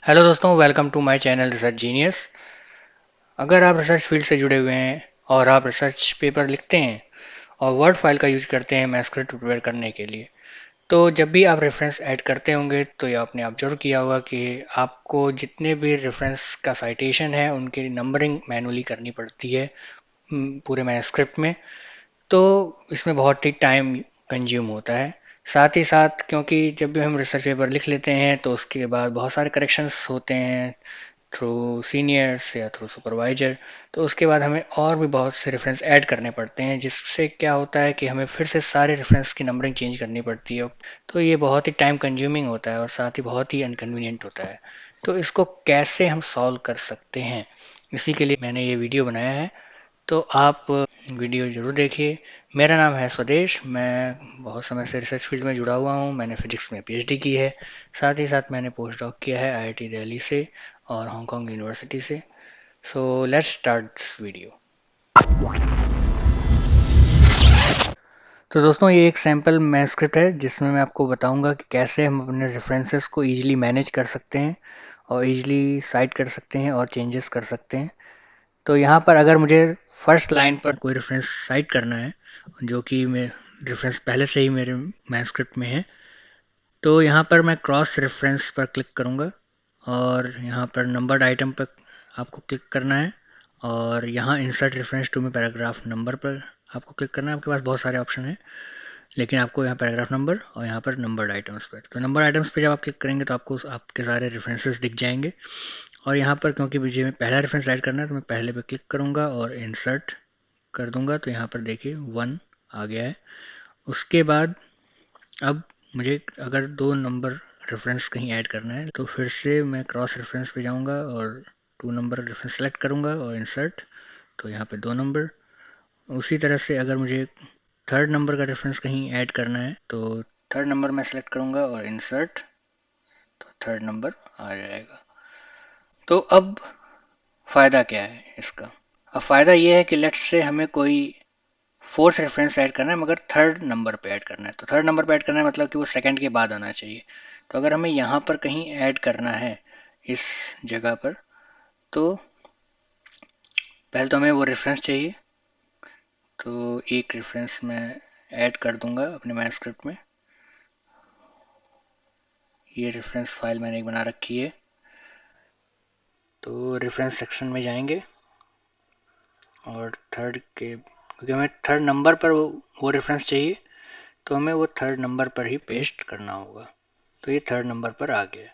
Hello दोस्तों, welcome to my channel research genius. अगर आप रिसर्च फील्ड से जुड़े हुए हैं और आप रिसर्च पेपर लिखते हैं और वर्ड फाइल का यूज करते हैं मैस्क्रिप्ट प्रिपेयर करने के लिए, तो जब भी आप रेफरेंस ऐड करते होंगे तो ये आपने ऑब्जर्व किया होगा कि आपको जितने भी रेफरेंस का साइटेशन है उनकी नंबरिंग मैनुअली करनी पड़ती है पूरे मैस्क्रिप्ट में। तो इसमें बहुत ही टाइम कंज्यूम होता है। साथ ही साथ क्योंकि जब भी हम रिसर्च पेपर लिख लेते हैं तो उसके बाद बहुत सारे करेक्शंस होते हैं थ्रू सीनियर्स या थ्रू सुपरवाइजर। तो उसके बाद हमें और भी बहुत से रेफरेंस ऐड करने पड़ते हैं, जिससे क्या होता है कि हमें फिर से सारे रेफरेंस की नंबरिंग चेंज करनी पड़ती है। तो ये बहुत ही टाइम कंज्यूमिंग होता है और साथ ही बहुत ही अनकन्वीनियंट होता है। तो इसको कैसे हम सॉल्व कर सकते हैं, इसी के लिए मैंने ये वीडियो बनाया है। तो आप वीडियो ज़रूर देखिए। मेरा नाम है स्वदेश। मैं बहुत समय से रिसर्च फील्ड में जुड़ा हुआ हूँ। मैंने फिजिक्स में पीएचडी की है। साथ ही साथ मैंने पोस्ट डॉक किया है आईआईटी दिल्ली से और हांगकांग यूनिवर्सिटी से। So let's start this video. तो दोस्तों, ये एक सैम्पल मैस्क्रिप्ट है जिसमें मैं आपको बताऊंगा कि कैसे हम अपने रेफरेंसेस को ईजिली मैनेज कर सकते हैं और ईजिली साइट कर सकते हैं और चेंजेस कर सकते हैं। तो यहाँ पर अगर मुझे फर्स्ट लाइन पर कोई रेफरेंस साइट करना है, जो कि मैं रेफरेंस पहले से ही मेरे मैनस्क्रिप्ट में है, तो यहाँ पर मैं क्रॉस रेफरेंस पर क्लिक करूँगा और यहाँ पर नंबर्ड आइटम पर आपको क्लिक करना है और यहाँ इंसर्ट रेफरेंस टू में पैराग्राफ नंबर पर आपको क्लिक करना है। आपके पास बहुत सारे ऑप्शन हैं, लेकिन आपको यहाँ पैराग्राफ नंबर और यहाँ पर नंबर्ड आइटम्स पर, तो नंबर आइटम्स पे जब आप क्लिक करेंगे तो आपको आपके सारे रेफरेंसेस दिख जाएंगे। और यहाँ पर क्योंकि मुझे पहला रेफरेंस ऐड करना है तो मैं पहले पे क्लिक करूँगा और इंसर्ट कर दूंगा। तो यहाँ पर देखिए 1 आ गया है। उसके बाद अब मुझे अगर दो नंबर रेफरेंस कहीं ऐड करना है तो फिर से मैं क्रॉस रेफरेंस पे जाऊँगा और 2 नंबर रेफरेंस सेलेक्ट करूँगा और इंसर्ट। तो यहाँ पे 2 नंबर। उसी तरह से अगर मुझे थर्ड नंबर का रेफरेंस कहीं ऐड करना है तो थर्ड नंबर मैं सेलेक्ट करूँगा और इंसर्ट। तो थर्ड नंबर आ जाएगा। तो अब फ़ायदा क्या है इसका? अब फ़ायदा ये है कि लेट्स से हमें कोई फोर्थ रेफरेंस ऐड करना है मगर थर्ड नंबर पे ऐड करना है। तो थर्ड नंबर पे ऐड करना है मतलब कि वो सेकंड के बाद आना चाहिए। तो अगर हमें यहाँ पर कहीं ऐड करना है इस जगह पर, तो पहले तो हमें वो रेफरेंस चाहिए। तो एक रेफरेंस मैं ऐड कर दूंगा अपने मैनस्क्रिप्ट में। ये रेफरेंस फाइल मैंने एक बना रखी है। तो रेफरेंस सेक्शन में जाएंगे और थर्ड के, क्योंकि हमें थर्ड नंबर पर वो रेफरेंस चाहिए, तो हमें वो थर्ड नंबर पर ही पेस्ट करना होगा। तो ये थर्ड नंबर पर आ गया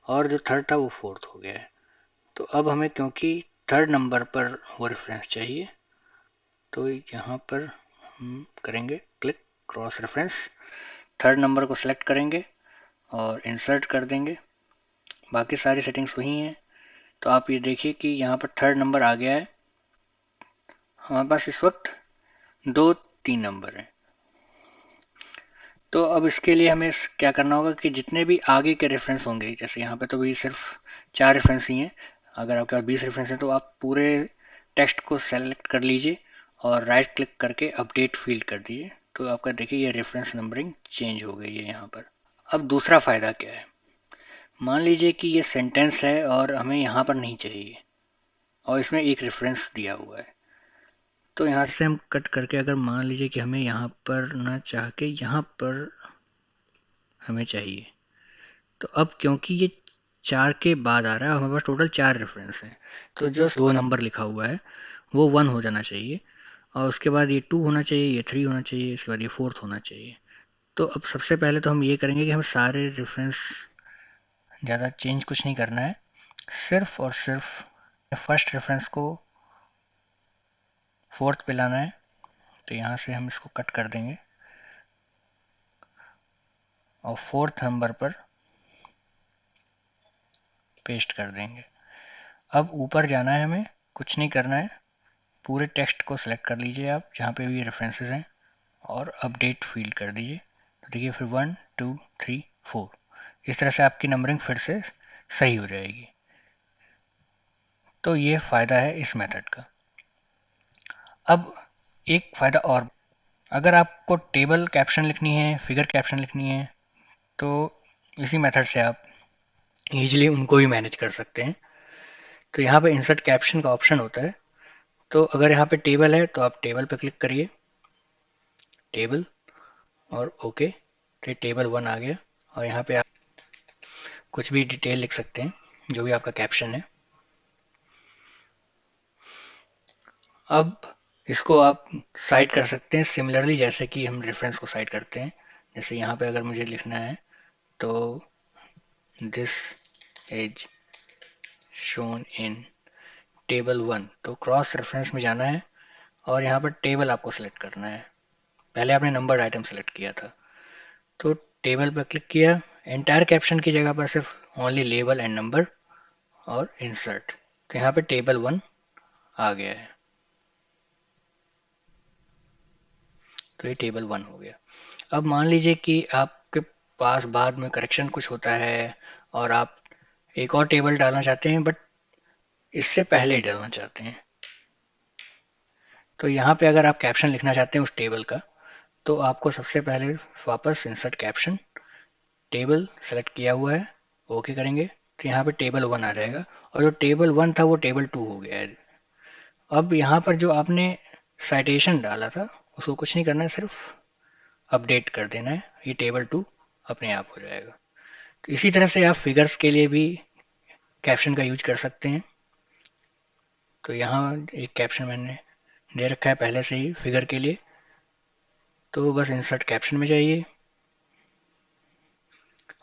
और जो थर्ड था वो फोर्थ हो गया है। तो अब हमें क्योंकि थर्ड नंबर पर वो रेफरेंस चाहिए, तो यहाँ पर हम करेंगे click cross reference, third number को सिलेक्ट करेंगे और इंसर्ट कर देंगे। बाकी सारी सेटिंग्स वही हैं। तो आप ये देखिए कि यहाँ पर थर्ड नंबर आ गया है। हमारे पास इस वक्त 2 3 नंबर हैं। तो अब इसके लिए हमें क्या करना होगा कि जितने भी आगे के रेफरेंस होंगे, जैसे यहाँ पे तो भी सिर्फ 4 रेफरेंस ही हैं। अगर आपके पास 20 रेफरेंस हैं तो आप पूरे टेक्स्ट को सेलेक्ट कर लीजिए और राइट क्लिक करके अपडेट फील्ड कर दीजिए। तो आपका देखिए ये रेफरेंस नंबरिंग चेंज हो गई है यहाँ पर। अब दूसरा फायदा क्या है? मान लीजिए कि ये सेंटेंस है और हमें यहाँ पर नहीं चाहिए और इसमें एक रेफरेंस दिया हुआ है। तो यहाँ से हम कट करके, अगर मान लीजिए कि हमें यहाँ पर ना चाह के यहाँ पर हमें चाहिए, तो अब क्योंकि ये 4 के बाद आ रहा है, हमारे पास टोटल 4 रेफरेंस हैं, तो जो 2 नंबर लिखा हुआ है वो 1 हो जाना चाहिए और उसके बाद ये 2 होना चाहिए, ये 3 होना चाहिए, इसके बाद ये 4th होना चाहिए। तो अब सबसे पहले तो हम ये करेंगे कि हम सारे रेफरेंस, ज़्यादा चेंज कुछ नहीं करना है, सिर्फ और सिर्फ फर्स्ट रेफरेंस को 4th पे लाना है। तो यहाँ से हम इसको कट कर देंगे और 4th नंबर पर पेस्ट कर देंगे। अब ऊपर जाना है, हमें कुछ नहीं करना है, पूरे टेक्स्ट को सिलेक्ट कर लीजिए आप जहाँ पे भी रेफरेंसेस हैं और अपडेट फील्ड कर दीजिए। तो देखिए फिर 1 2 3 4, इस तरह से आपकी नंबरिंग फिर से सही हो जाएगी। तो ये फ़ायदा है इस मेथड का। अब एक फ़ायदा और, अगर आपको टेबल कैप्शन लिखनी है, फिगर कैप्शन लिखनी है, तो इसी मेथड से आप ईजिली उनको भी मैनेज कर सकते हैं। तो यहाँ पे इंसर्ट कैप्शन का ऑप्शन होता है। तो अगर यहाँ पे टेबल है तो आप टेबल पर क्लिक करिए, टेबल, और ओके। तो टेबल 1 आ गया। और यहाँ पे आप कुछ भी डिटेल लिख सकते हैं, जो भी आपका कैप्शन है। अब इसको आप साइट कर सकते हैं सिमिलरली, जैसे कि हम रेफरेंस को साइट करते हैं। जैसे यहाँ पे अगर मुझे लिखना है तो this is shown in table 1, तो क्रॉस रेफरेंस में जाना है और यहाँ पर टेबल आपको सेलेक्ट करना है। पहले आपने नंबर्ड आइटम सेलेक्ट किया था, तो टेबल पर क्लिक किया। एंटायर कैप्शन की जगह पर सिर्फ ओनली लेबल एंड नंबर और इंसर्ट। तो यहाँ पे टेबल 1 आ गया है। तो ये टेबल 1 हो गया। अब मान लीजिए कि आपके पास बाद में करेक्शन कुछ होता है और आप एक और टेबल डालना चाहते हैं, बट इससे पहले ही डालना चाहते हैं। तो यहाँ पे अगर आप कैप्शन लिखना चाहते हैं उस टेबल का, तो आपको सबसे पहले वापस इंसर्ट कैप्शन, टेबल सेलेक्ट किया हुआ है, ओके करेंगे। तो यहाँ पे टेबल 1 आ जाएगा, और जो टेबल 1 था वो टेबल 2 हो गया है। अब यहाँ पर जो आपने साइटेशन डाला था उसको कुछ नहीं करना है, सिर्फ अपडेट कर देना है। ये टेबल 2 अपने आप हो जाएगा। तो इसी तरह से आप फिगर्स के लिए भी कैप्शन का यूज कर सकते हैं। तो यहाँ एक कैप्शन मैंने दे रखा है पहले से ही फिगर के लिए, तो बस इंसर्ट कैप्शन में जाइए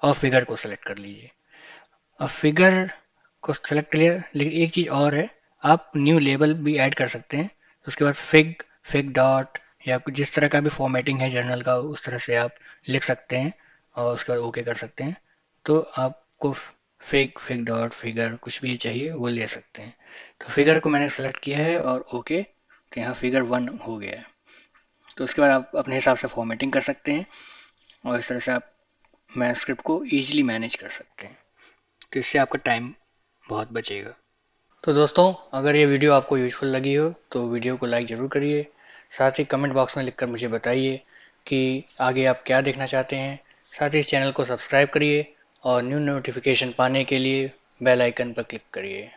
और फिगर को सेलेक्ट कर लीजिए। अब फिगर को सेलेक्ट कर लिया, लेकिन एक चीज़ और है, आप न्यू लेबल भी ऐड कर सकते हैं। उसके बाद फिग, फिग डॉट, या कुछ जिस तरह का भी फॉर्मेटिंग है जर्नल का उस तरह से आप लिख सकते हैं और उसके बाद ओके कर सकते हैं। तो आपको फिग, फिग डॉट, फिगर कुछ भी चाहिए वो ले सकते हैं। तो फिगर को मैंने सेलेक्ट किया है और ओके। तो यहाँ फिगर 1 हो गया है। तो उसके बाद आप अपने हिसाब से फॉर्मेटिंग कर सकते हैं और इस तरह से आप मैनुस्क्रिप्ट को ईजिली मैनेज कर सकते हैं। तो इससे आपका टाइम बहुत बचेगा। तो दोस्तों, अगर ये वीडियो आपको यूज़फुल लगी हो तो वीडियो को लाइक ज़रूर करिए। साथ ही कमेंट बॉक्स में लिखकर मुझे बताइए कि आगे आप क्या देखना चाहते हैं। साथ ही इस चैनल को सब्सक्राइब करिए और न्यू नोटिफिकेशन पाने के लिए बेल आइकन पर क्लिक करिए।